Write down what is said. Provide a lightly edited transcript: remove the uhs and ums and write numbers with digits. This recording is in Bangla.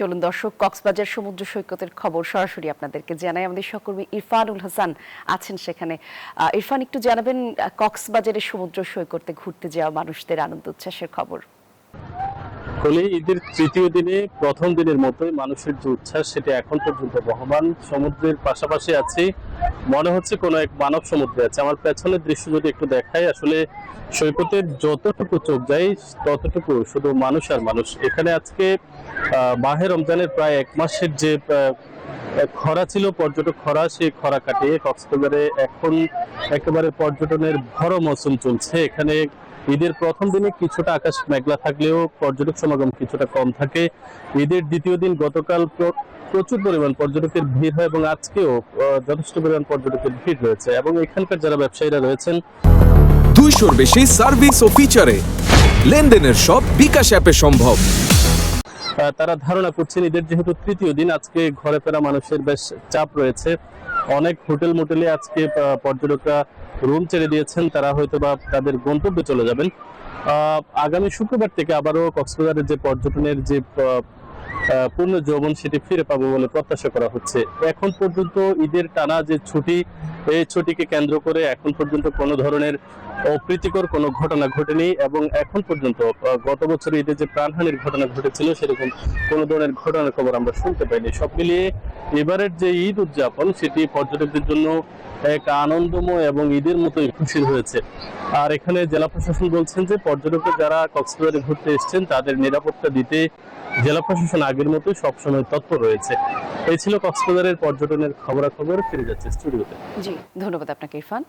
চলুন দর্শক, কক্সবাজার সমুদ্র সৈকতের খবর সরাসরি আপনাদেরকে জানাই। আমাদের সহকর্মী ইরফানুল হাসান আছেন সেখানে। ইরফান, একটু জানাবেন কক্সবাজারের সমুদ্র সৈকতে ঘুরতে যাওয়া মানুষদের আনন্দ উচ্ছ্বাসের খবর। হোলি ঈদের তৃতীয় দিনে প্রথম দিনের মতোই মানুষের যে উচ্ছ্বাস সেটা এখন পর্যন্ত বহমান। সমুদ্রের পাশাপাশি আছে, মনে হচ্ছে কোনো এক মানব সমুদ্রে আছে। আমার পেছনের দৃশ্য যদি একটু দেখাই, আসলে সৈকতের যতটুকু চোখ যায় ততটুকু শুধু মানুষ আর মানুষ। এখানে আজকে মাহে রমজানের প্রায় এক মাসের যে খরা ছিল, পর্যটক খরা, সেই খরা কাটিয়ে কক্সবাজারে এখন একেবারে পর্যটনের ভরো মৌসুম চলছে। এখানে ঈদের প্রথম দিনে কিছুটা আকাশ মেঘলা থাকলেও পর্যটক সমাগম কিছুটা কম থাকে। ঈদের দ্বিতীয় দিন গতকাল প্রচুর পরিমাণ পর্যটকের ভিড় হয় এবং আজকেও যথেষ্ট পরিমাণ পর্যটকের ভিড় রয়েছে এবং এখানকার যারা ব্যবসায়ীরা রয়েছেন 200-র বেশি সার্ভিস ও ফিচারে লেনদেনের সব বিকাশ অ্যাপে সম্ভব। তারা ধারণা করছেন ঈদের যেহেতু তৃতীয় দিন, আজকে ঘরে ফেরা মানুষের বেশ চাপ রয়েছে। অনেক হোটেল মোটেলে আজকে পর্যটকরা রুম ছেড়ে দিয়েছেন, তারা হয়তো বা তাদের গন্তব্যে চলে যাবেন। আগামী শুক্রবার থেকে আবারও কক্সবাজারের যে পর্যটনের যে পূর্ণ যৌবন সেটি ফিরে পাবো বলে প্রত্যাশা করা হচ্ছে। এখন পর্যন্ত ঈদের টানা যে ছুটি, এই ছুটিকে কেন্দ্র করে এখন পর্যন্ত কোনো ধরনের অপ্রীতিকর কোনো ঘটনা ঘটেনি এবং এখন পর্যন্ত গত বছর ঈদে যে প্রাণহানির ঘটনা ঘটেছিল সেরকম কোনো ধরনের ঘটনার খবর আমরা শুনতে পাইনি। সব মিলিয়ে এবারের যে ঈদ উদযাপন সেটি পর্যটকদের জন্য এক আনন্দময় এবং ঈদের মতোই খুশির হয়েছে। আর এখানে জেলা প্রশাসন বলছেন যে পর্যটকরা যারা কক্সবাজারে ঘুরতে এসেছেন তাদের নিরাপত্তা দিতে জেলা প্রশাসন আগের মতোই সবসময় তৎপর রয়েছে। এই ছিল কক্সবাজারের পর্যটনের খবরাখবর। ফিরে যাচ্ছে স্টুডিওতে। জি, ধন্যবাদ আপনাকে ইরফান।